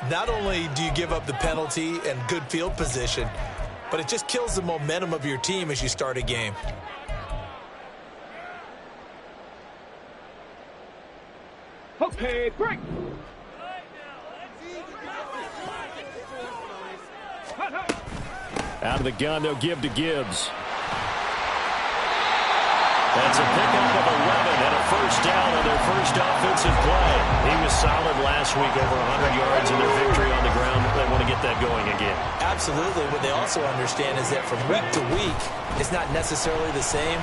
Not only do you give up the penalty and good field position, but it just kills the momentum of your team as you start a game. Okay, break. Out of the gun, they'll give to Gibbs. That's a pickup of 11 and a first down on their first offensive play. He was solid last week, over 100 yards in their victory on the ground. They want to get that going again. Absolutely. What they also understand is that from week to week, it's not necessarily the same,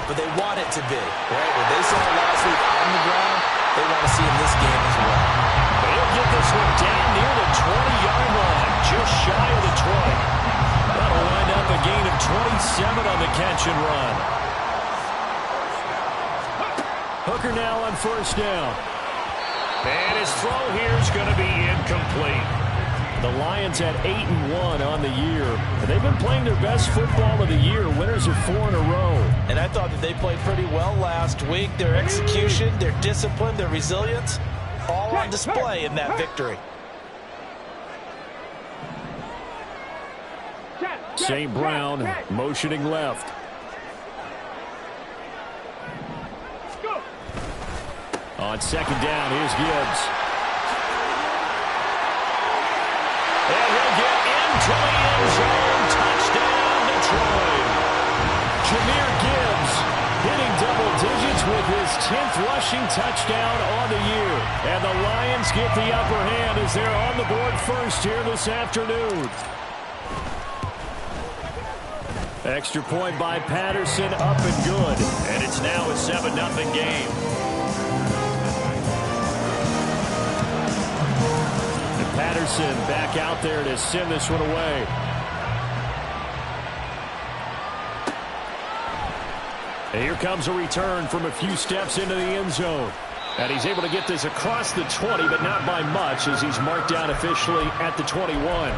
but they want it to be. Right? What they saw last week on the ground, they want to see in this game as well. They'll get this one down near the 20-yard line, just shy of the 20. That'll wind up a gain of 27 on the catch and run. Hooker now on first down. And his throw here is going to be incomplete. The Lions at 8-1 on the year. And they've been playing their best football of the year. Winners of 4 in a row. And I thought that they played pretty well last week. Their execution, their discipline, their resilience, all on display in that victory. St. Brown motioning left. On second down, here's Gibbs. And he'll get into the end zone. Touchdown, Detroit. Jahmyr Gibbs hitting double digits with his 10th rushing touchdown on the year. And the Lions get the upper hand as they're on the board first here this afternoon. Extra point by Patterson, up and good. And it's now a 7-0 game. Patterson back out there to send this one away. And here comes a return from a few steps into the end zone. And he's able to get this across the 20, but not by much, as he's marked down officially at the 21.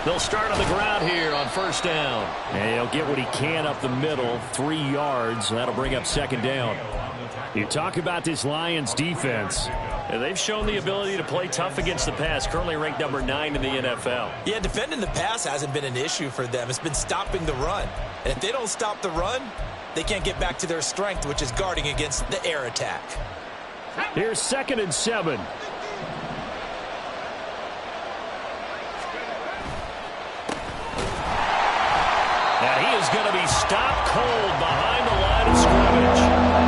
They'll start on the ground here on first down. And he'll get what he can up the middle, 3 yards. That'll bring up second down. You talk about this Lions defense. And they've shown the ability to play tough against the pass, currently ranked number 9 in the NFL. Yeah, defending the pass hasn't been an issue for them. It's been stopping the run. And if they don't stop the run, they can't get back to their strength, which is guarding against the air attack. Here's 2nd and 7. And he is going to be stopped cold behind the line of scrimmage.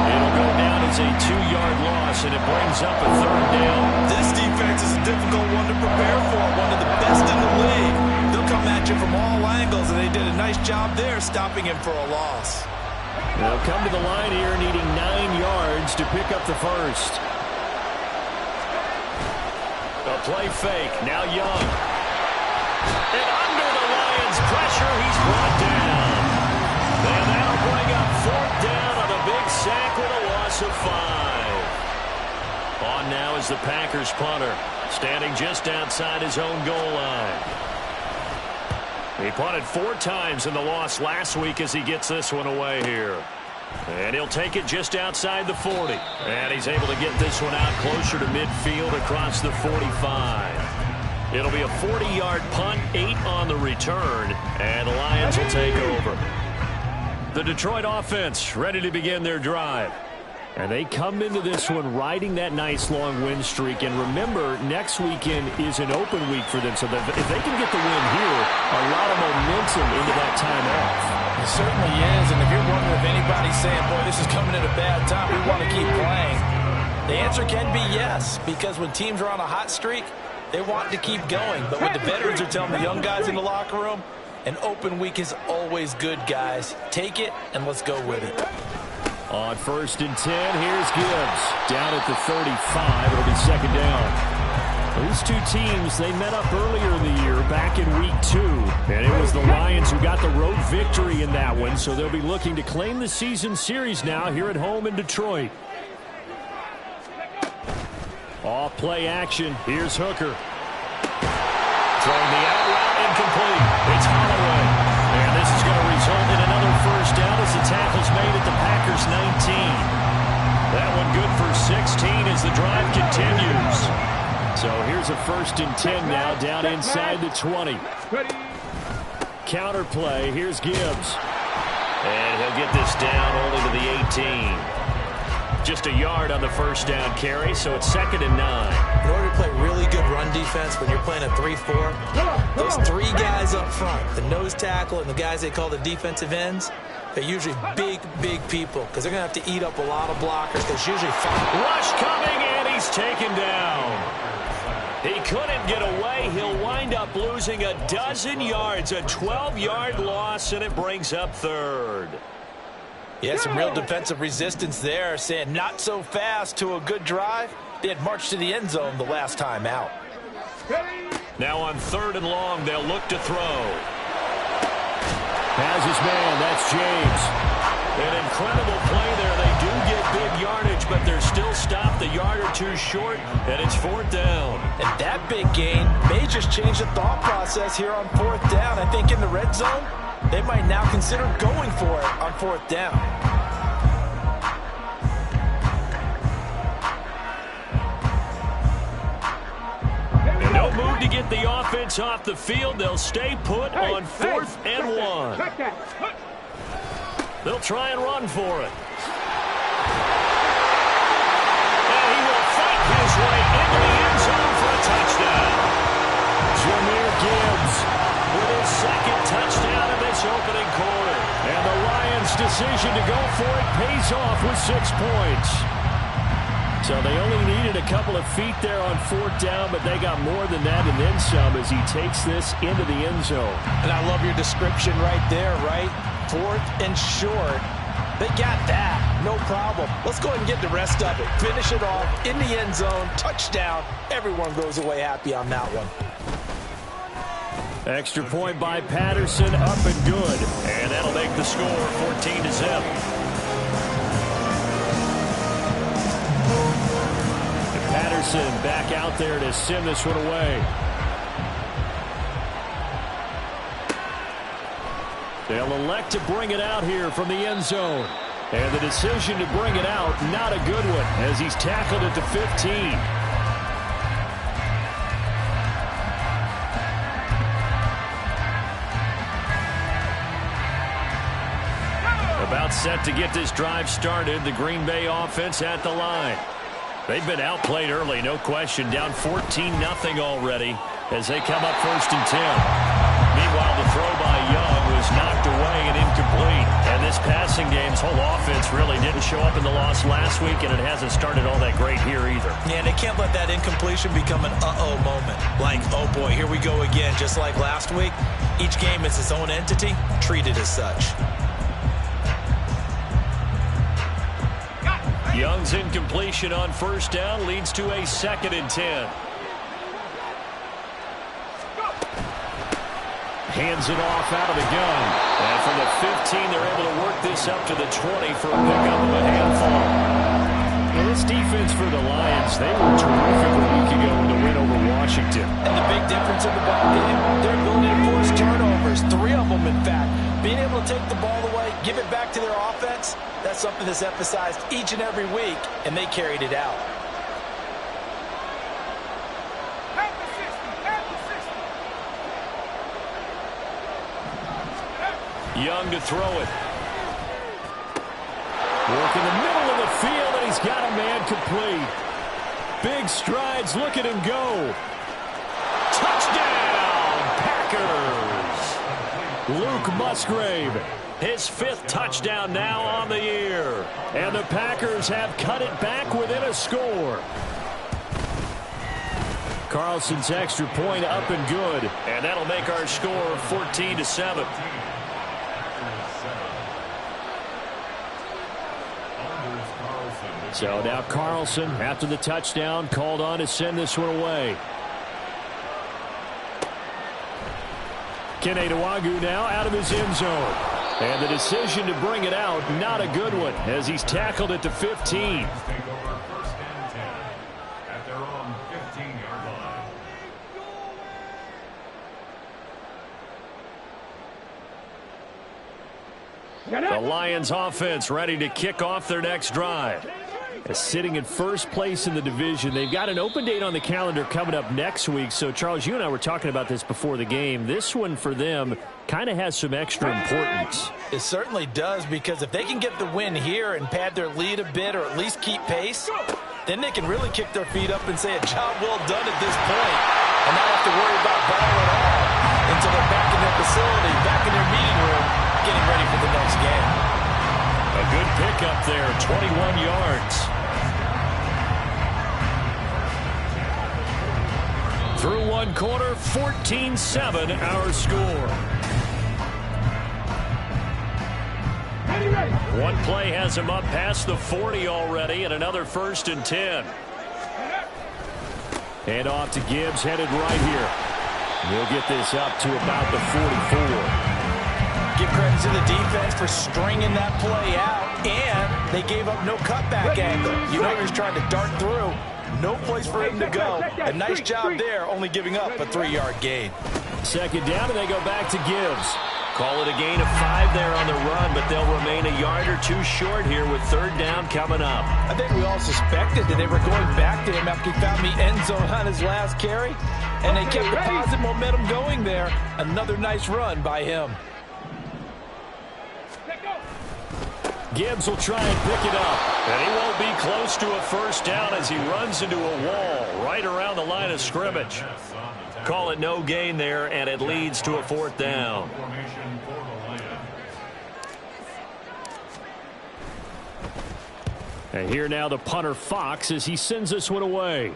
It'll go down as a 2-yard loss, and it brings up a 3rd down. This defense is a difficult one to prepare for, one of the best in the league. They'll come at you from all angles, and they did a nice job there stopping him for a loss. They'll come to the line here needing 9 yards to pick up the first. A play fake, now Young. And under the Lions' pressure, he's brought down. And that'll bring up 4th down on a big sack with a loss of 5. On now is the Packers punter, standing just outside his own goal line. He punted 4 times in the loss last week as he gets this one away here. And he'll take it just outside the 40. And he's able to get this one out closer to midfield across the 45. It'll be a 40-yard punt, 8 on the return, and the Lions will take over. The Detroit offense ready to begin their drive. And they come into this one riding that nice long win streak. And remember, next weekend is an open week for them. So that if they can get the win here, a lot of momentum into that time off. It certainly is. And if you're wondering if anybody's saying, boy, this is coming at a bad time, we want to keep playing, the answer can be yes. Because when teams are on a hot streak, they want to keep going. But what the veterans are telling the young guys in the locker room, an open week is always good, guys. Take it, and let's go with it. On 1st and 10, here's Gibbs. Down at the 35, it'll be 2nd down. These two teams, they met up earlier in the year, back in week 2, and it was the Lions who got the road victory in that one, so they'll be looking to claim the season series now here at home in Detroit. Off play action. Here's Hooker. Throwing the out route incomplete. It's Holloway. And this is going to result in another first down as the tackle's made at the Packers' 19. That one good for 16 as the drive continues. So here's a 1st and 10 now down inside the 20. Counter play. Here's Gibbs. And he'll get this down only to the 18. Just a yard on the first down carry, so it's 2nd and 9. In order to play really good run defense when you're playing a 3-4, those 3 guys up front, the nose tackle and the guys they call the defensive ends, they're usually big people because they're going to have to eat up a lot of blockers. There's usually 5. Rush coming, and he's taken down. He couldn't get away. He'll wind up losing a dozen yards, a 12-yard loss, and it brings up 3rd. Yeah, some real defensive resistance there, saying not so fast to a good drive. They had marched to the end zone the last time out. Now on 3rd and long, they'll look to throw. Has his man, that's James. An incredible play there. They do get big yardage, but they're still stopped a yard or 2 short, and it's 4th down. And that big gain may just change the thought process here on 4th down. I think in the red zone, they might now consider going for it on 4th down. And no move to get the offense off the field. They'll stay put on 4th and 1. They'll try and run for it. And he will fight his way into the end zone for a touchdown. Jahmyr Gibbs with his 2nd touchdown in this opening quarter. And the Lions' decision to go for it pays off with 6 points. So they only needed a couple of feet there on 4th down, but they got more than that and then some as he takes this into the end zone. And I love your description right there, right? 4th and short. They got that. No problem. Let's go ahead and get the rest of it. Finish it off in the end zone. Touchdown. Everyone goes away happy on that one. Extra point by Patterson, up and good. And that'll make the score 14-0. Patterson back out there to send this one away. They'll elect to bring it out here from the end zone. And the decision to bring it out, not a good one, as he's tackled at the 15. About set to get this drive started, the Green Bay offense at the line. They've been outplayed early, no question, down 14-0 already as they come up 1st and 10. Meanwhile, the throw by Young was knocked away and incomplete. And this passing game's whole offense really didn't show up in the loss last week, and it hasn't started all that great here either. Yeah, and they can't let that incompletion become an uh-oh moment. Like, oh boy, here we go again, just like last week. Each game is its own entity, treated as such. Young's incompletion on 1st down leads to a 2nd and 10. Hands it off out of the gun. And from the 15, they're able to work this up to the 20 for a pickup of a handful. And this defense for the Lions, they were terrific a week ago in the win over Washington. And the big difference in the ball game, their ability to force turnovers, 3 of them in fact. Being able to take the ball away, give it back to their offense, that's something that's emphasized each and every week, and they carried it out. Young to throw it. Work in the middle of the field, and he's got a man complete. Big strides, look at him go. Touchdown, Packers. Luke Musgrave. His 5th touchdown now on the year. And the Packers have cut it back within a score. Carlson's extra point up and good. And that'll make our score 14-7. So now Carlson, after the touchdown, called on to send this one away. Kene Nwangwu now out of his end zone. And the decision to bring it out, not a good one, as he's tackled at the 15. The Lions offense ready to kick off their next drive. Sitting in first place in the division. They've got an open date on the calendar coming up next week. So, Charles, you and I were talking about this before the game. This one for them kind of has some extra importance. It certainly does, because if they can get the win here and pad their lead a bit or at least keep pace, then they can really kick their feet up and say a job well done at this point and not have to worry about ball at all until they're back in their facility, back in their meeting room, getting ready for the next game. A good pickup there, 21 yards. Through one quarter, 14-7 our score. One play has him up past the 40 already, and another 1st and 10. Hand off to Gibbs, headed right here. He'll get this up to about the 44. Give credit to the defense for stringing that play out, and they gave up no cutback angle. You know he was trying to dart through. No place for him to go. A nice job there, only giving up a 3-yard gain. Second down, and they go back to Gibbs. Call it a gain of 5 there on the run, but they'll remain a yard or two short here with 3rd down coming up. I think we all suspected that they were going back to him after he found the end zone on his last carry, and they kept the positive momentum going there. Another nice run by him. Gibbs will try and pick it up. And he won't be close to a 1st down as he runs into a wall right around the line of scrimmage. Call it no gain there, and it leads to a 4th down. And here now the punter Fox as he sends this one away.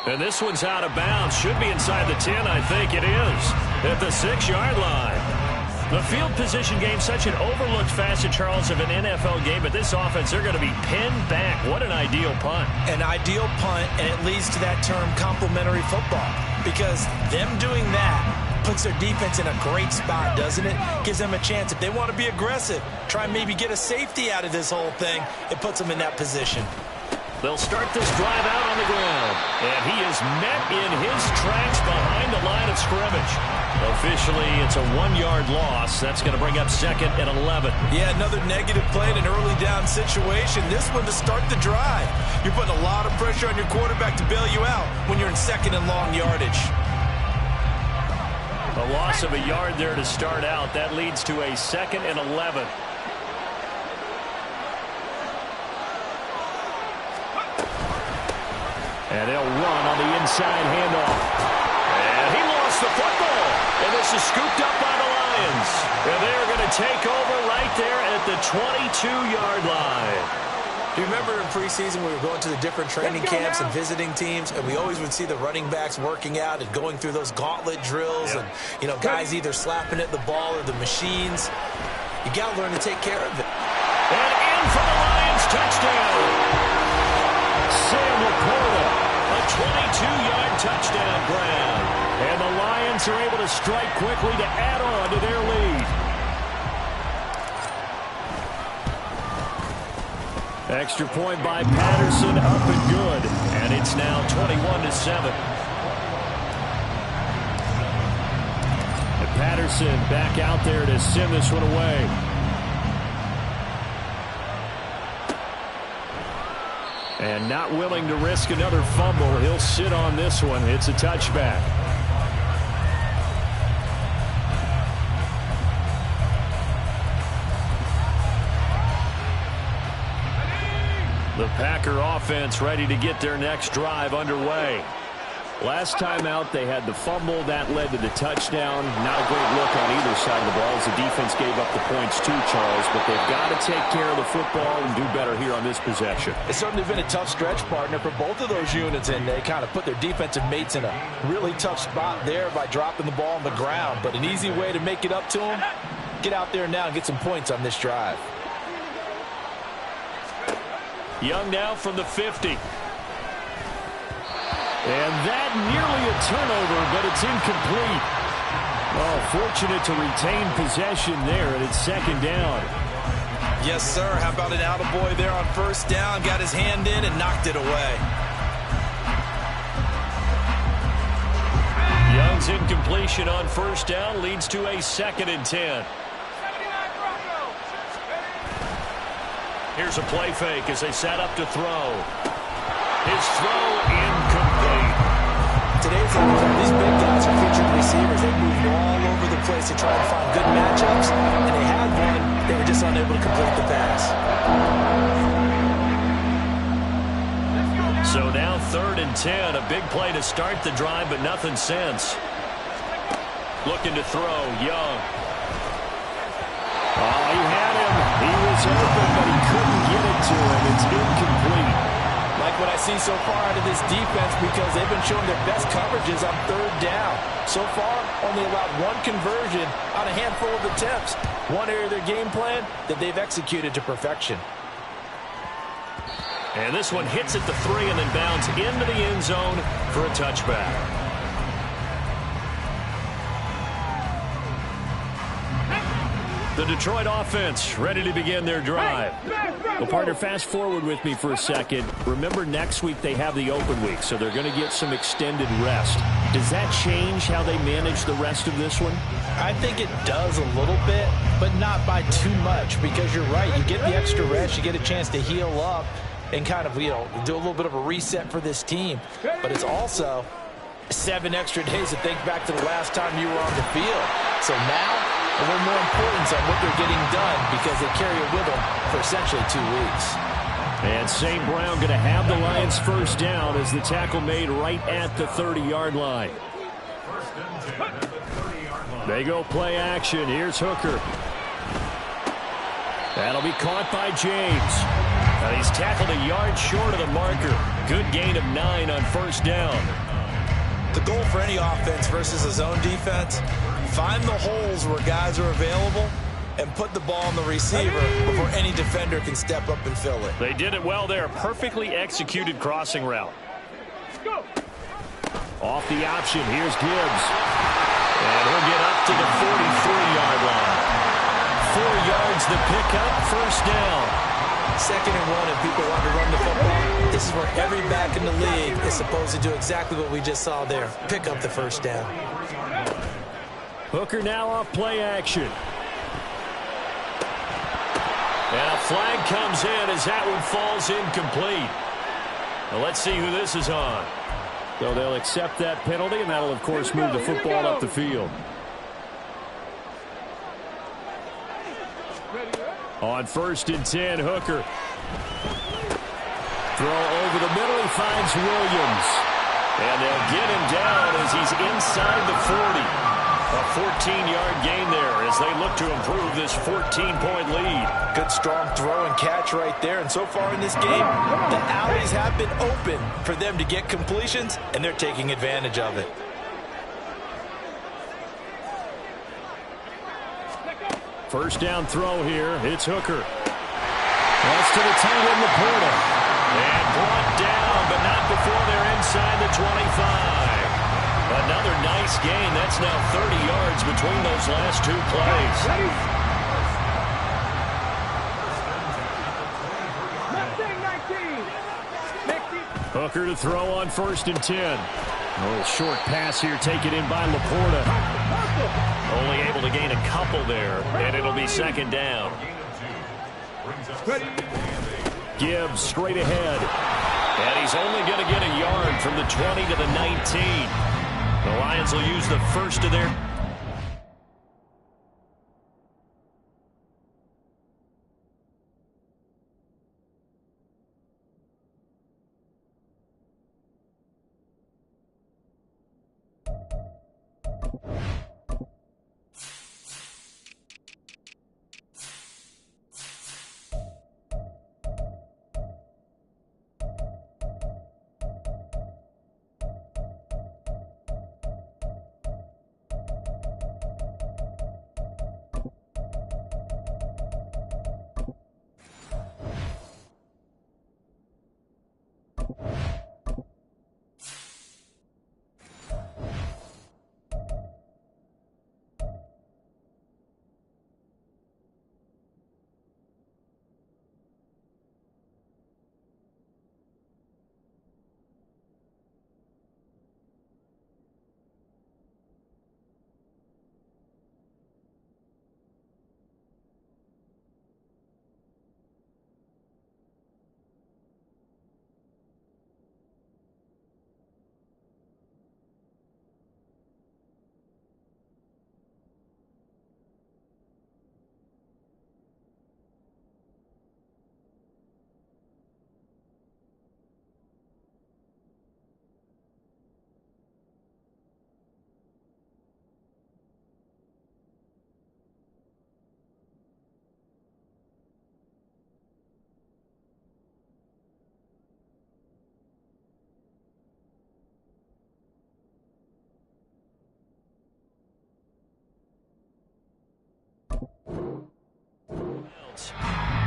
And this one's out of bounds. Should be inside the 10, I think it is. At the 6-yard line. The field position game, such an overlooked facet, Charles, of an NFL game. But this offense, they're going to be pinned back. What an ideal punt. An ideal punt, and it leads to that term complementary football. Because them doing that puts their defense in a great spot, doesn't it? Gives them a chance. If they want to be aggressive, try and maybe get a safety out of this whole thing, it puts them in that position. They'll start this drive out on the ground. And he is met in his tracks behind the line of scrimmage. Officially, it's a 1-yard loss. That's going to bring up 2nd and 11. Yeah, another negative play in an early down situation. This one to start the drive. You're putting a lot of pressure on your quarterback to bail you out when you're in 2nd and long yardage. A loss of a yard there to start out. That leads to a 2nd and 11. And they'll run on the inside handoff. And he lost the football. And this is scooped up by the Lions. And they're going to take over right there at the 22-yard line. Do you remember in preseason we were going to the different training camps and visiting teams, and we always would see the running backs working out and going through those gauntlet drills, and, you know, guys either slapping at the ball or the machines. You got to learn to take care of it. And in for the Lions, touchdown. Sam Laporta, a 22-yard touchdown grab. And the Lions are able to strike quickly to add on to their lead. Extra point by Patterson, up and good. And it's now 21-7. And Patterson back out there to send this one away. And not willing to risk another fumble. He'll sit on this one. It's a touchback. The Packer offense ready to get their next drive underway. Last time out, they had the fumble. That led to the touchdown. Not a great look on either side of the ball as the defense gave up the points too, Charles. But they've got to take care of the football and do better here on this possession. It's certainly been a tough stretch, partner, for both of those units, and they kind of put their defensive mates in a really tough spot there by dropping the ball on the ground. But an easy way to make it up to them, get out there now and get some points on this drive. Young now from the 50. And that nearly a turnover, but it's incomplete. Oh, fortunate to retain possession there, and it's second down. Yes, sir. How about an attaboy there on first down? Got his hand in and knocked it away. Young's incompletion on first down leads to a 2nd and 10. Here's a play fake as they set up to throw. His throw incomplete. Today's NFL, these big guys are featured receivers. They move all over the place to try and find good matchups, and they had one. They were just unable to complete the pass. So now 3rd and 10. A big play to start the drive, but nothing since. Looking to throw, Young. Oh, he had him. He was open, but he couldn't get it to him. It's incomplete. Like what I see so far out of this defense, because they've been showing their best coverages on 3rd down. So far, only allowed one conversion on a handful of attempts. One area of their game plan that they've executed to perfection. And this one hits at the 3 and then bounds into the end zone for a touchback. The Detroit offense ready to begin their drive. Well, partner, fast forward with me for a second. Remember, next week they have the open week, so they're going to get some extended rest. Does that change how they manage the rest of this one? I think it does a little bit, but not by too much, because you're right. You get the extra rest. You get a chance to heal up and kind of, do a little bit of a reset for this team. But it's also 7 extra days to think back to the last time you were on the field. So now, a little more importance on what they're getting done, because they carry it with them for essentially 2 weeks. And St. Brown going to have the Lions first down as the tackle made right at the 30-yard line. They go play action. Here's Hooker. That'll be caught by James. Now he's tackled a yard short of the marker. Good gain of 9 on first down. The goal for any offense versus a zone defense, find the holes where guys are available and put the ball on the receiver before any defender can step up and fill it. They did it well there. Perfectly executed crossing route. Off the option, here's Gibbs. And he'll get up to the 43-yard line. 4 yards the pickup, first down. 2nd and 1, and people want to run the football. This is where every back in the league is supposed to do exactly what we just saw there. Pick up the first down. Hooker now off play action. And a flag comes in as that one falls incomplete. Well, let's see who this is on. So they'll accept that penalty, and that'll, of course, move the football up the field. On 1st and 10, Hooker. Throw over the middle, he finds Williams. And they'll get him down as he's inside the 40. A 14-yard gain there as they look to improve this 14-point lead. Good strong throw and catch right there. And so far in this game, the alleys have been open for them to get completions, and they're taking advantage of it. First down throw here. It's Hooker. That's to the tight end, Laporta. And brought down, but not before they're inside the 25. Another nice gain. That's now 30 yards between those last 2 plays. Hooker to throw on 1st and 10. A little short pass here taken in by Laporta. Only able to gain a couple there, and it'll be 2nd down. Gibbs straight ahead. And he's only going to get a yard from the 20 to the 19. The Lions will use the first of their...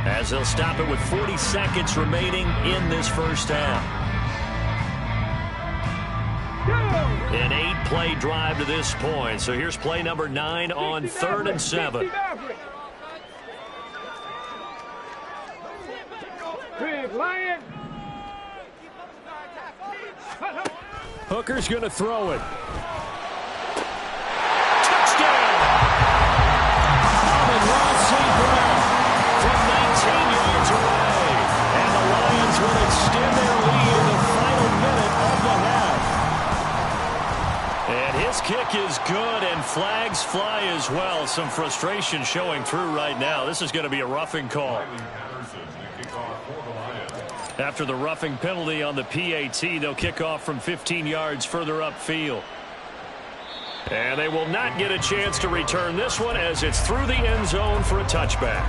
As they'll stop it with 40 seconds remaining in this first half. An 8-play drive to this point. So here's play number 9 on 3rd and 7. Big Lion. Hooker's going to throw it. Touchdown! Amon-Ra St. Brown From 19 yards away. And the Lions will extend their lead in the final minute of the half. And his kick is good, and flags fly as well. Some frustration showing through right now. This is going to be a roughing call. After the roughing penalty on the PAT, they'll kick off from 15 yards further upfield. And they will not get a chance to return this one as it's through the end zone for a touchback.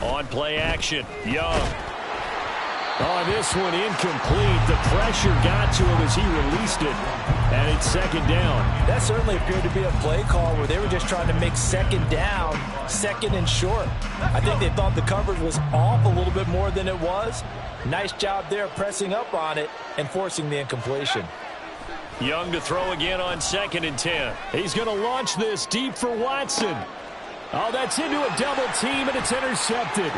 On play action, Young. Oh, this one incomplete. The pressure got to him as he released it. And it's 2nd down. That certainly appeared to be a play call where they were just trying to make 2nd down, 2nd and short. I think they thought the coverage was off a little bit more than it was. Nice job there pressing up on it and forcing the incompletion. Young to throw again on 2nd and 10. He's going to launch this deep for Watson. Oh, that's into a double team, and it's intercepted.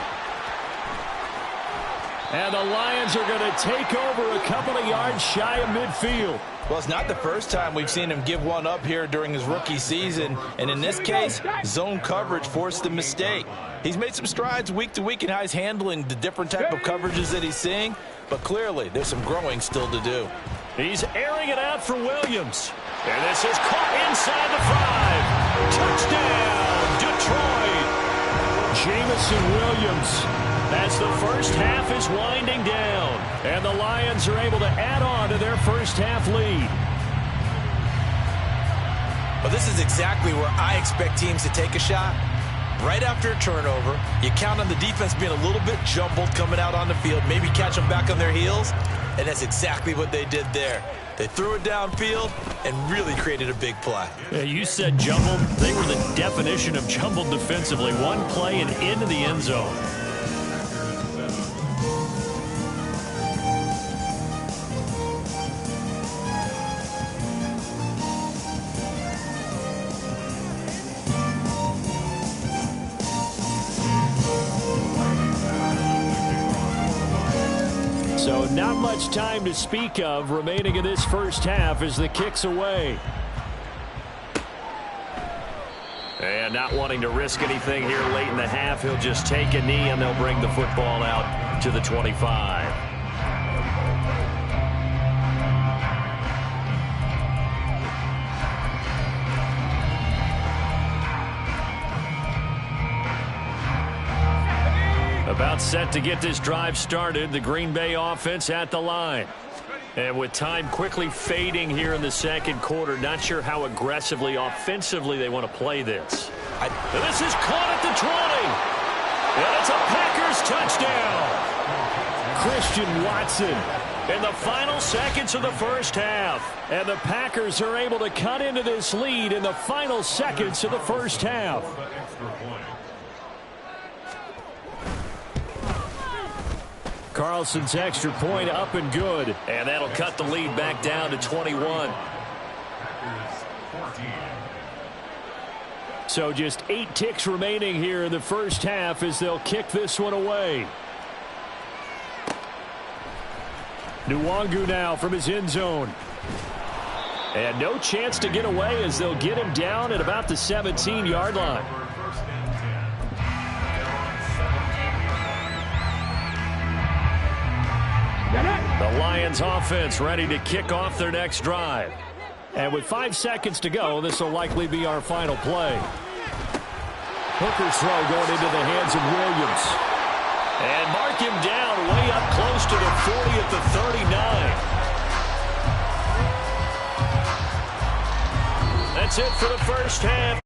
And the Lions are going to take over a couple of yards shy of midfield. Well, it's not the first time we've seen him give one up here during his rookie season. And in this case, zone coverage forced the mistake. He's made some strides week to week in how he's handling the different type of coverages that he's seeing. But clearly, there's some growing still to do. He's airing it out for Williams. And this is caught inside the 5. Touchdown, Detroit. Jameson Williams. As the first half is winding down. And the Lions are able to add on to their first half lead. Well, this is exactly where I expect teams to take a shot. Right after a turnover, you count on the defense being a little bit jumbled coming out on the field, maybe catch them back on their heels, and that's exactly what they did there. They threw it downfield and really created a big play. Yeah, you said jumbled. They were the definition of jumbled defensively. One play and into the end zone. So not much time to speak of remaining in this first half as the kick's away. And not wanting to risk anything here late in the half, he'll just take a knee and they'll bring the football out to the 25. About set to get this drive started, the Green Bay offense at the line. And with time quickly fading here in the second quarter, not sure how aggressively, offensively they want to play this. This is caught at the 20. And it's a Packers touchdown. Christian Watson. In the final seconds of the first half. And the Packers are able to cut into this lead in the final seconds of the first half. Carlson's extra point up and good. And that'll cut the lead back down to 21. So just 8 ticks remaining here in the first half as they'll kick this one away. Nwangu now from his end zone. And no chance to get away as they'll get him down at about the 17-yard line. The Lions offense ready to kick off their next drive. And with 5 seconds to go, this will likely be our final play. Hooker's throw going into the hands of Williams. And mark him down way up close to the 40 at the 39. That's it for the first half.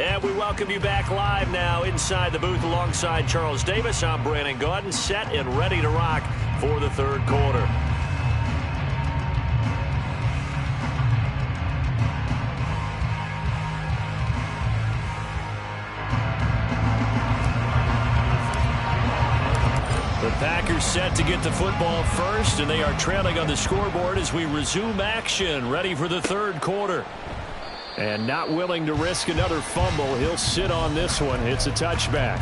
And we welcome you back live now inside the booth alongside Charles Davis. I'm Brandon Gaudin, set and ready to rock for the third quarter. The Packers set to get the football first, and they are trailing on the scoreboard as we resume action, ready for the third quarter. And not willing to risk another fumble. He'll sit on this one. It's a touchback.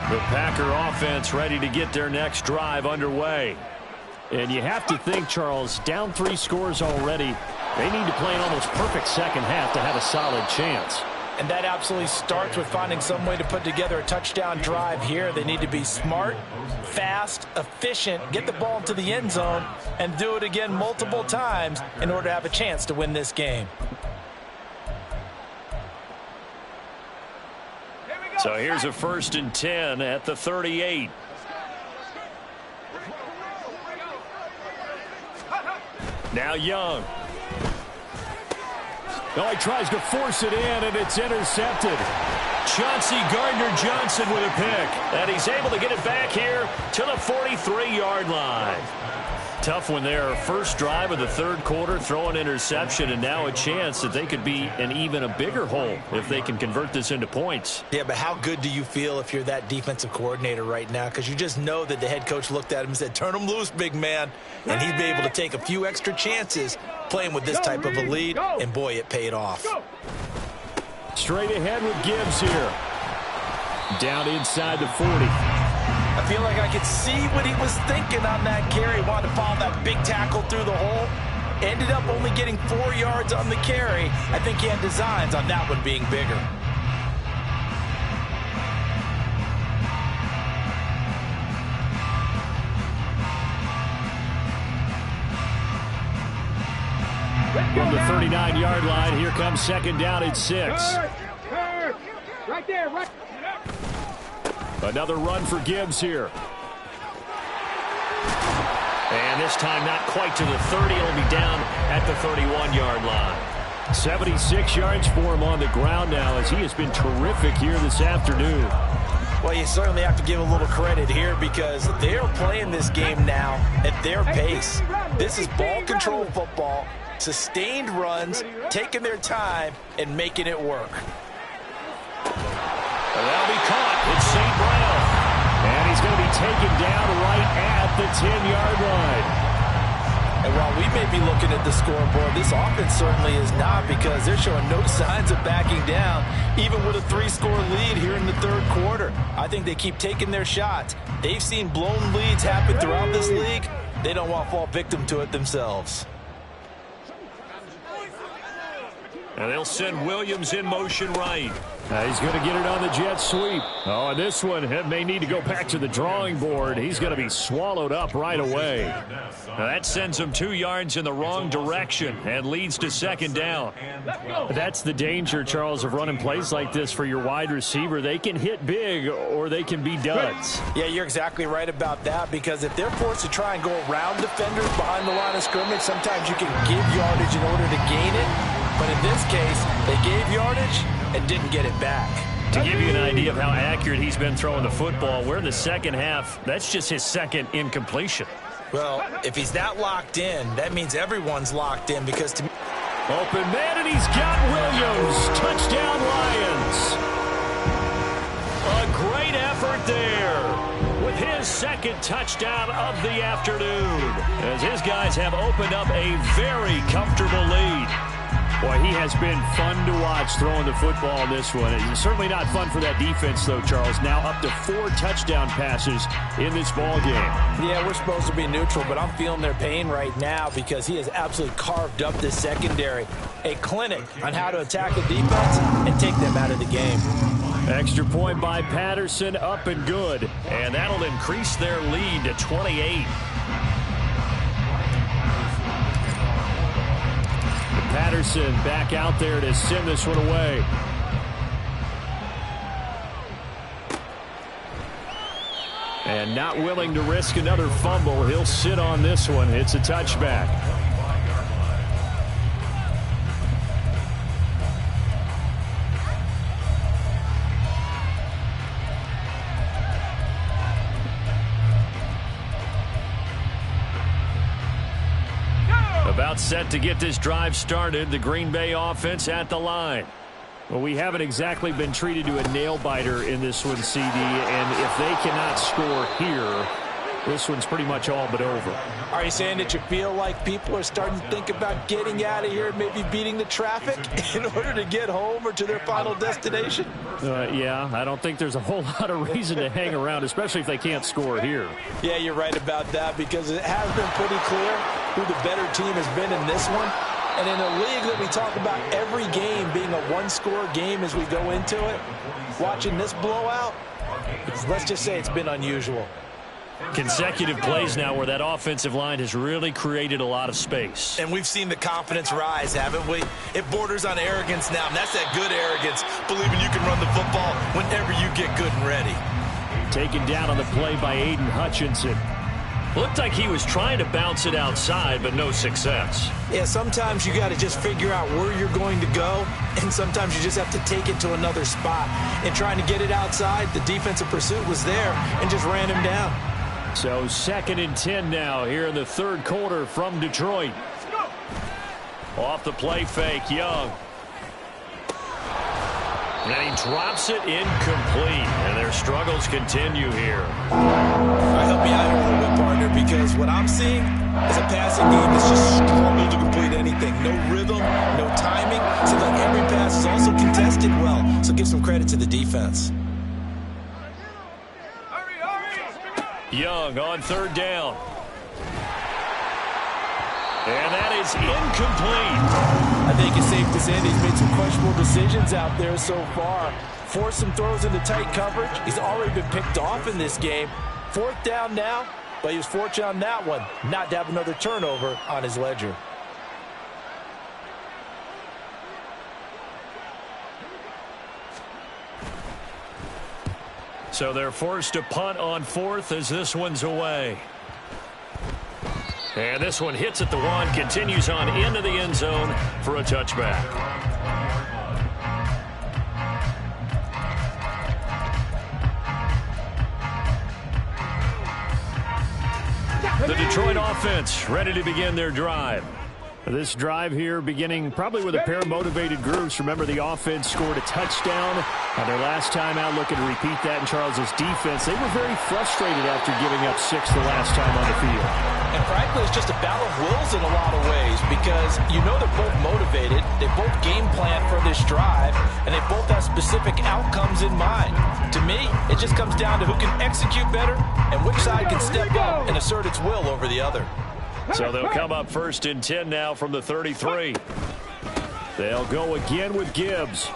The Packer offense ready to get their next drive underway. And you have to think, Charles, down 3 scores already. They need to play an almost perfect second half to have a solid chance. And that absolutely starts with finding some way to put together a touchdown drive here. They need to be smart, fast, efficient, get the ball into the end zone, and do it again multiple times in order to have a chance to win this game. So here's a 1st and 10 at the 38. Now Young. Oh, he tries to force it in, and it's intercepted. Chauncey Gardner-Johnson with a pick. And he's able to get it back here to the 43-yard line. Tough one there. First drive of the third quarter, throw an interception, and now a chance that they could be in even a bigger hole if they can convert this into points. Yeah, but how good do you feel if you're that defensive coordinator right now? Because you just know that the head coach looked at him and said, turn him loose, big man. And he'd be able to take a few extra chances playing with this type of a lead, and boy, it paid off. Straight ahead with Gibbs here. Down inside the 40. I feel like I could see what he was thinking on that carry. Wanted to follow that big tackle through the hole. Ended up only getting 4 yards on the carry. I think he had designs on that one being bigger. From the 39-yard line, here comes second down at 6. Right there, right. Another run for Gibbs here. And this time not quite to the 30. It'll be down at the 31-yard line. 76 yards for him on the ground now as he has been terrific here this afternoon. Well, you certainly have to give a little credit here because they're playing this game now at their pace. This is ball control football, sustained runs, taking their time, and making it work. And that'll be caught. It's St. Brown. And he's going to be taken down right at the 10-yard line. And while we may be looking at the scoreboard, this offense certainly is not because they're showing no signs of backing down, even with a 3-score lead here in the third quarter. I think they keep taking their shots. They've seen blown leads happen throughout this league. They don't want to fall victim to it themselves. And they'll send Williams in motion right. He's going to get it on the jet sweep. Oh, and this one may need to go back to the drawing board. He's going to be swallowed up right away. Now that sends him 2 yards in the wrong direction and leads to second down. That's the danger, Charles, of running plays like this for your wide receiver. They can hit big or they can be duds. Yeah, you're exactly right about that because if they're forced to try and go around defenders behind the line of scrimmage, sometimes you can give yardage in order to gain it. But in this case, they gave yardage and didn't get it back. To give you an idea of how accurate he's been throwing the football, we're in the second half. That's just his second incompletion. Well, if he's that locked in, that means everyone's locked in because to me... Open man, and he's got Williams. Touchdown, Lions. A great effort there with his second touchdown of the afternoon, as his guys have opened up a very comfortable lead. Boy, he has been fun to watch throwing the football in this one. It's certainly not fun for that defense, though, Charles. Now up to 4 touchdown passes in this ball game. Yeah, we're supposed to be neutral, but I'm feeling their pain right now because he has absolutely carved up this secondary. A clinic on how to attack the defense and take them out of the game. Extra point by Patterson, up and good. And that'll increase their lead to 28. Patterson back out there to send this one away. And not willing to risk another fumble. He'll sit on this one. It's a touchback. About set to get this drive started. The Green Bay offense at the line. Well, we haven't exactly been treated to a nail-biter in this one, CD, and if they cannot score here, this one's pretty much all but over. Are you saying that you feel like people are starting to think about getting out of here, maybe beating the traffic in order to get home or to their final destination? Yeah, I don't think there's a whole lot of reason to hang around, especially if they can't score here. Yeah, you're right about that, because it has been pretty clear who the better team has been in this one. And in a league that we talk about every game being a one-score game as we go into it, watching this blowout, let's just say it's been unusual. Consecutive plays now where that offensive line has really created a lot of space. And we've seen the confidence rise, haven't we? It borders on arrogance now, and that's that good arrogance, believing you can run the football whenever you get good and ready. Taken down on the play by Aiden Hutchinson. Looked like he was trying to bounce it outside, but no success. Yeah, sometimes you got to just figure out where you're going to go, and sometimes you just have to take it to another spot. And trying to get it outside, the defensive pursuit was there and just ran him down. So 2nd and 10 now here in the third quarter from Detroit. Off the play fake, Young. And he drops it incomplete, and their struggles continue here. All right, help me out here a little bit, partner, because what I'm seeing is a passing game that's just struggled to complete anything. No rhythm, no timing. Seems like every pass is also contested well, so give some credit to the defense. Young on 3rd down. And that is incomplete. I think it's safe to say that he's made some questionable decisions out there so far. Forced some throws into tight coverage. He's already been picked off in this game. 4th down now, but he was fortunate on that one not to have another turnover on his ledger. So they're forced to punt on 4th as this one's away. And this one hits at the 1, continues on into the end zone for a touchback. The Detroit offense ready to begin their drive. This drive here beginning probably with a pair of motivated groups. Remember, the offense scored a touchdown on their last time out, looking to repeat that in Charles's defense. They were very frustrated after giving up 6 the last time on the field. And frankly, it's just a battle of wills in a lot of ways, because you know they're both motivated, they both game plan for this drive, and they both have specific outcomes in mind. To me, it just comes down to who can execute better and which side can step up and assert its will over the other. So they'll come up 1st and 10 now from the 33. They'll go again with Gibbs.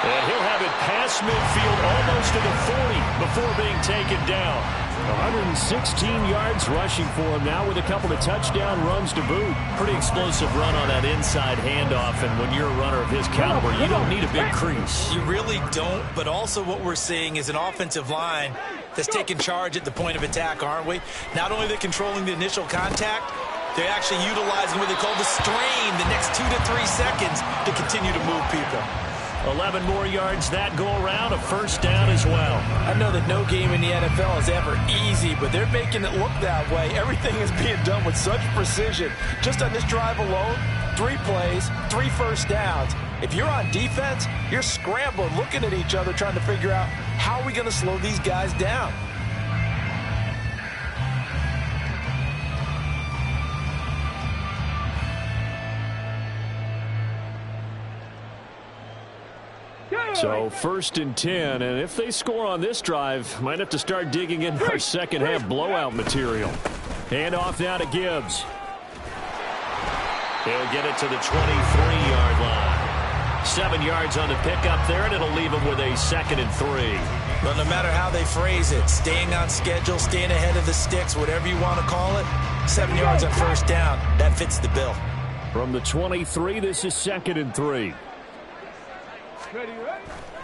And he'll have it past midfield almost to the 40 before being taken down. 116 yards rushing for him now with a couple of touchdown runs to boot. Pretty explosive run on that inside handoff, and when you're a runner of his caliber, you don't need a big crease. You really don't, but also what we're seeing is an offensive line that's taking charge at the point of attack, aren't we? Not only are they controlling the initial contact, they're actually utilizing what they call the strain the next 2 to 3 seconds to continue to move people. 11 more yards that go around, a first down as well. I know that no game in the NFL is ever easy, but they're making it look that way. Everything is being done with such precision. Just on this drive alone, 3 plays, 3 first downs. If you're on defense, you're scrambling, looking at each other, trying to figure out how are we going to slow these guys down. So 1st and 10, and if they score on this drive, might have to start digging in our second half blowout material. Hand off now to Gibbs. He'll get it to the 23-yard line. 7 yards on the pickup there, and it'll leave him with a 2nd and 3. But no matter how they phrase it, staying on schedule, staying ahead of the sticks, whatever you want to call it, 7 yards on first down, that fits the bill. From the 23, this is 2nd and 3.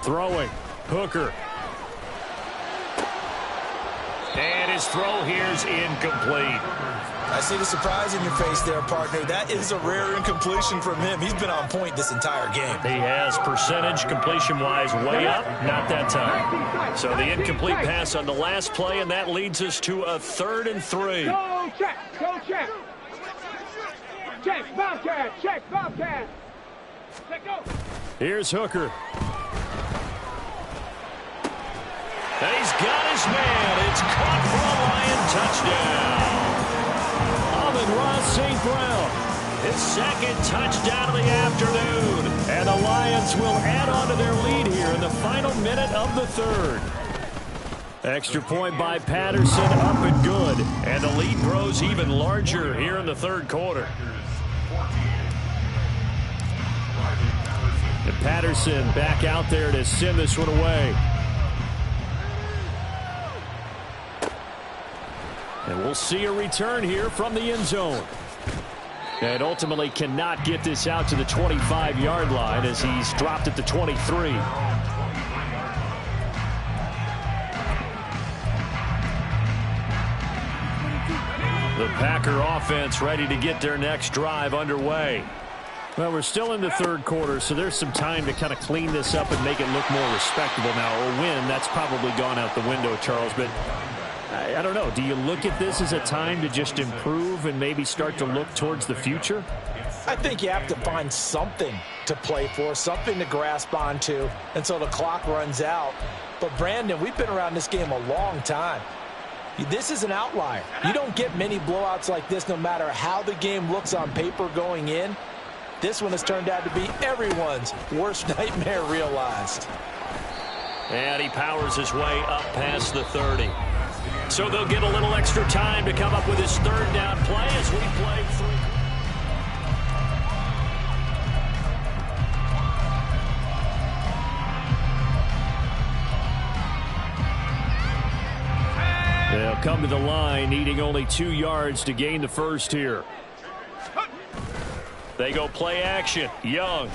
Throwing. Hooker. And his throw here's incomplete. I see the surprise in your face there, partner. That is a rare incompletion from him. He's been on point this entire game. He has percentage completion-wise way up, not that time. So the incomplete pass on the last play, and that leads us to a 3rd and 3. Go check, go check. Check, Bobcat, check, Bobcat. Check, go. Here's Hooker. And he's got his man. It's caught for a Lion touchdown. Amon-Ra St. Brown, his 2nd touchdown of the afternoon. And the Lions will add on to their lead here in the final minute of the 3rd. Extra point by Patterson, up and good. And the lead grows even larger here in the 3rd quarter. And Patterson back out there to send this one away. And we'll see a return here from the end zone. And ultimately cannot get this out to the 25-yard line as he's dropped at the 23. The Packer offense ready to get their next drive underway. Well, we're still in the 3rd quarter, so there's some time to kind of clean this up and make it look more respectable now. A win, that's probably gone out the window, Charles, but I don't know. Do you look at this as a time to just improve and maybe start to look towards the future? I think you have to find something to play for, something to grasp onto until the clock runs out. But, Brandon, we've been around this game a long time. This is an outlier. You don't get many blowouts like this no matter how the game looks on paper going in. This one has turned out to be everyone's worst nightmare realized. And he powers his way up past the 30. So they'll get a little extra time to come up with his 3rd down play as we play through. They'll come to the line, needing only 2 yards to gain the first here. They go play action. Young.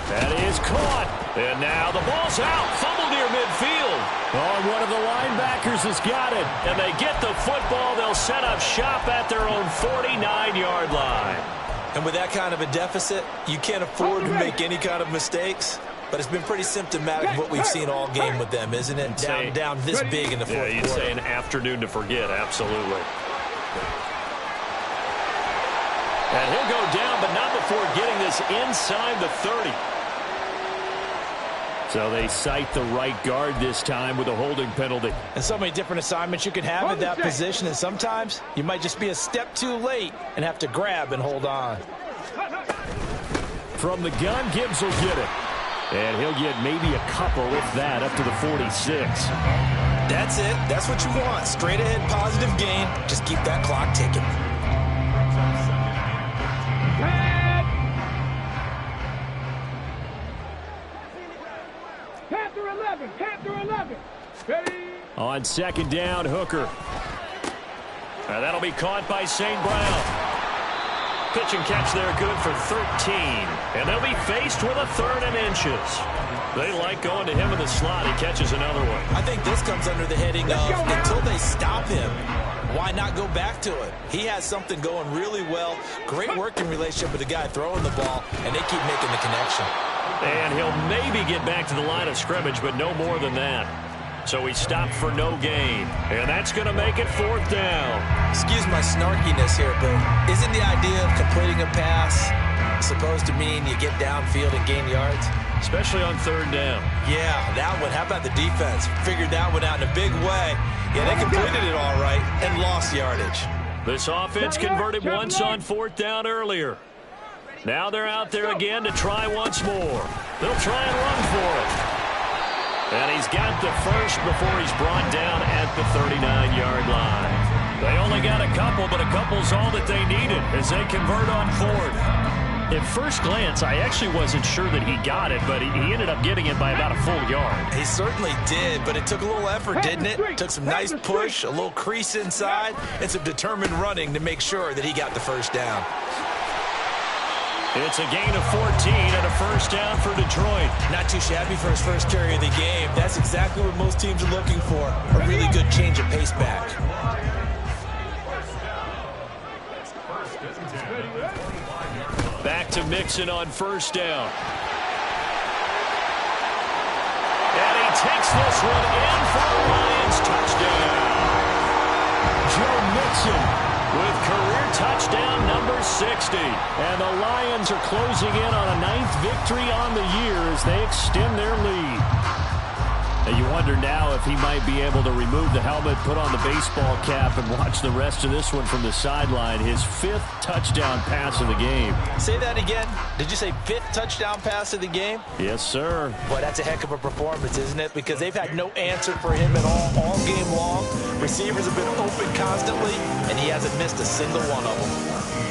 That is caught. And now the ball's out. Fumble near midfield. Oh, and one of the linebackers has got it. And they get the football. They'll set up shop at their own 49-yard line. And with that kind of a deficit, you can't afford to make any kind of mistakes. But it's been pretty symptomatic of what we've seen all game with them, isn't it? Down this big in the 4th quarter. You'd say an afternoon to forget, absolutely. And he'll go down, but not before getting this inside the 30. So they cite the right guard this time with a holding penalty. And so many different assignments you can have at that position, and sometimes you might just be a step too late and have to grab and hold on. From the gun, Gibbs will get it. And he'll get maybe a couple, if that, up to the 46. That's it. That's what you want. Straight ahead, positive gain. Just keep that clock ticking. Panther 11, Panther 11. Ready? On 2nd down, Hooker. And that'll be caught by St. Brown. Pitch and catch there, good for 13. And they'll be faced with a 3rd and inches. They like going to him in the slot. He catches another one. I think this comes under the heading of until they stop him, why not go back to it? He has something going really well. Great working relationship with the guy throwing the ball, and they keep making the connection. And he'll maybe get back to the line of scrimmage, but no more than that. So he stopped for no gain. And that's going to make it 4th down. Excuse my snarkiness here, but isn't the idea of completing a pass supposed to mean you get downfield and gain yards? Especially on 3rd down. Yeah, that one. How about the defense? Figured that one out in a big way. Yeah, they completed it all right and lost yardage. This offense converted once on 4th down earlier. Now they're out there again to try once more. They'll try and run for it. And he's got the first before he's brought down at the 39-yard line. They only got a couple, but a couple's all that they needed as they convert on 4th. At first glance, I actually wasn't sure that he got it, but he ended up getting it by about a full yard. He certainly did, but it took a little effort, didn't it? Took some nice push, a little crease inside, and some determined running to make sure that he got the first down. It's a gain of 14 and a first down for Detroit. Not too shabby for his first carry of the game. That's exactly what most teams are looking for, a really good change of pace back. Back to Mixon on first down. And he takes this one in for a Lions touchdown. Joe Mixon with career touchdown number 60. And the Lions are closing in on a 9th victory on the year as they extend their lead. And you wonder now if he might be able to remove the helmet, put on the baseball cap, and watch the rest of this one from the sideline. His 5th touchdown pass of the game. Say that again. Did you say 5th touchdown pass of the game? Yes, sir. Boy, that's a heck of a performance, isn't it? Because they've had no answer for him at all game long. Receivers have been open constantly, and he hasn't missed a single one of them.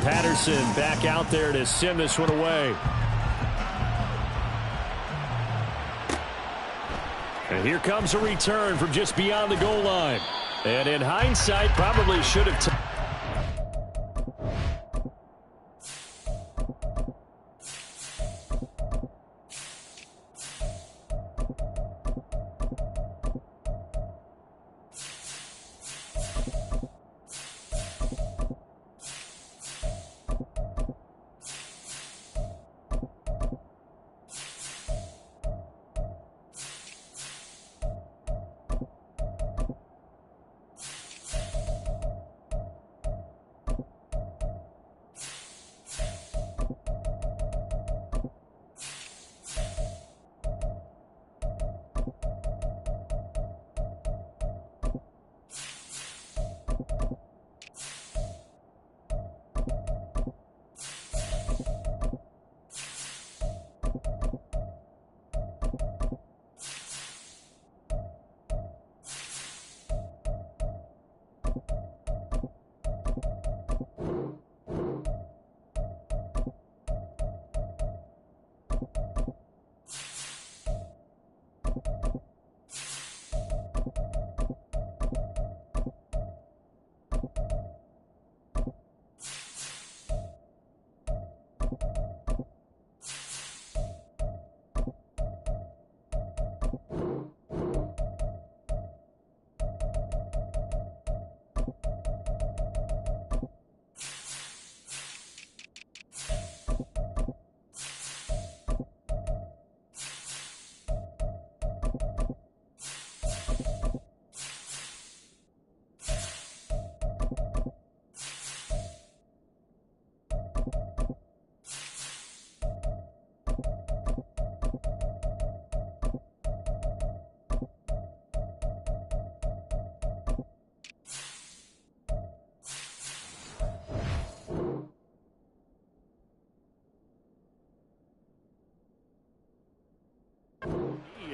Patterson back out there to send this one away. And here comes a return from just beyond the goal line. And in hindsight, probably should have...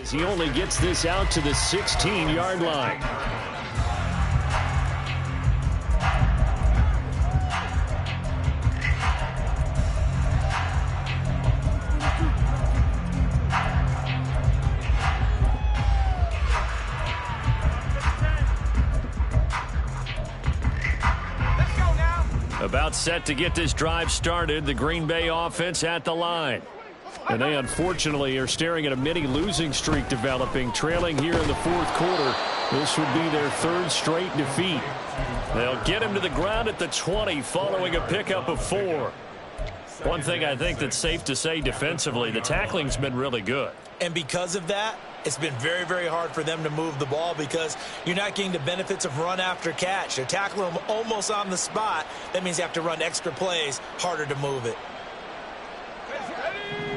As he only gets this out to the 16-yard line. About set to get this drive started. The Green Bay offense at the line. And they unfortunately are staring at a mini losing streak developing, trailing here in the fourth quarter. This would be their third straight defeat. They'll get him to the ground at the 20 following a pickup of 4. One thing I think that's safe to say defensively, the tackling's been really good. And because of that, it's been very, very hard for them to move the ball because you're not getting the benefits of run after catch. They're tackling them almost on the spot. That means you have to run extra plays, harder to move it.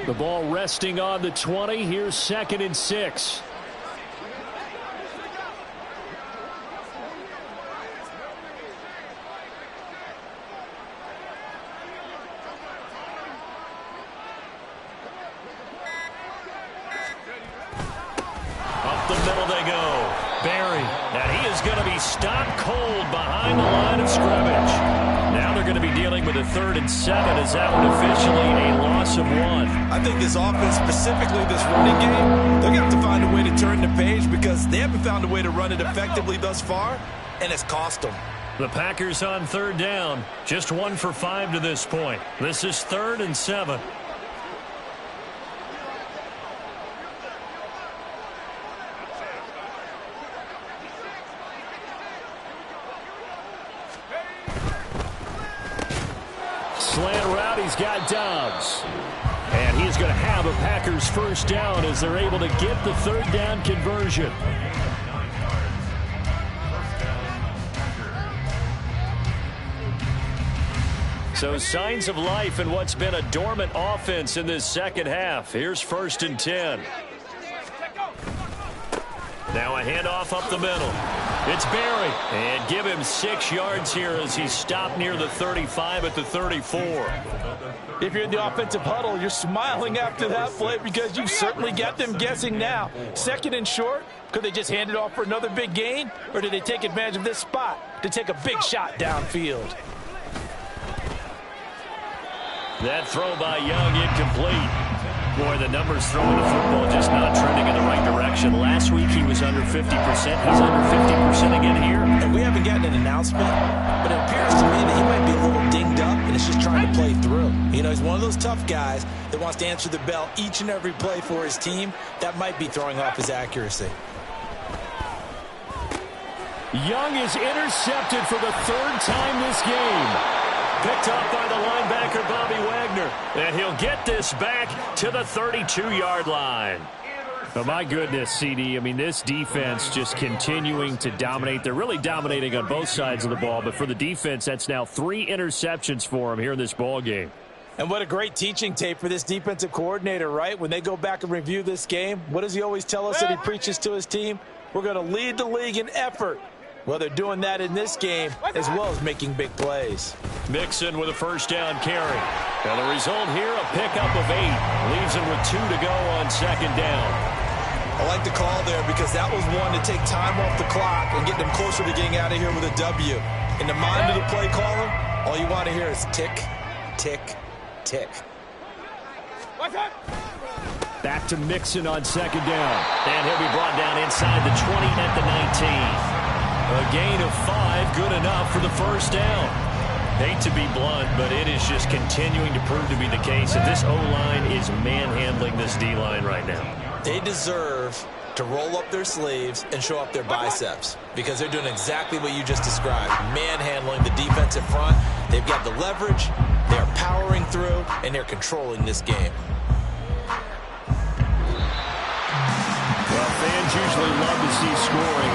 The ball resting on the 20. Here's 2nd and 6. Up the middle they go. Barry. And he is going to be stopped cold behind the line of scrimmage. Now they're going to be dealing with a 3rd and 7 as that one officially a loss of 1. I think this offense, specifically this running game, they're going to have to find a way to turn the page because they haven't found a way to run it effectively thus far, and it's cost them. The Packers on 3rd down. Just 1 for 5 to this point. This is 3rd and 7. Slant route, he's got Dobbs. And he's going to have a Packers first down as they're able to get the 3rd down conversion. So signs of life in what's been a dormant offense in this second half. Here's 1st and 10. Now a handoff up the middle. It's Barry. And give him 6 yards here as he's stopped near the 35 at the 34. If you're in the offensive huddle, you're smiling after that play because you've certainly got them guessing now. 2nd and short. Could they just hand it off for another big gain? Or did they take advantage of this spot to take a big shot downfield? That throw by Young incomplete. Boy, the numbers throwing the football just not trending in the right direction. Last week he was under 50%. He's under 50% again here. And we haven't gotten an announcement, but it appears to me that he might be a little dinged up and it's just trying to play through. You know, he's one of those tough guys that wants to answer the bell each and every play for his team. That might be throwing off his accuracy. Young is intercepted for the 3rd time this game. Picked up by the linebacker, Bobby Wagner. And he'll get this back to the 32-yard line. Oh, my goodness, CD. I mean, this defense just continuing to dominate. They're really dominating on both sides of the ball. But for the defense, that's now 3 interceptions for them here in this ball game. And what a great teaching tape for this defensive coordinator, right? When they go back and review this game, what does he always tell us that he preaches to his team? We're going to lead the league in effort. Well, they're doing that in this game as well as making big plays. Mixon with a first down carry. And the result here, a pickup of 8. Leaves him with 2 to go on 2nd down. I like the call there because that was one to take time off the clock and get them closer to getting out of here with a W. In the mind of the play caller, all you want to hear is tick, tick, tick. Back to Mixon on 2nd down. And he'll be brought down inside the 20 at the 19. A gain of 5, good enough for the first down. Hate to be blunt, but it is just continuing to prove to be the case that this O-line is manhandling this D-line right now. They deserve to roll up their sleeves and show up their biceps because they're doing exactly what you just described, manhandling the defensive front. They've got the leverage, they're powering through, and they're controlling this game. Well, fans usually love to see scoring.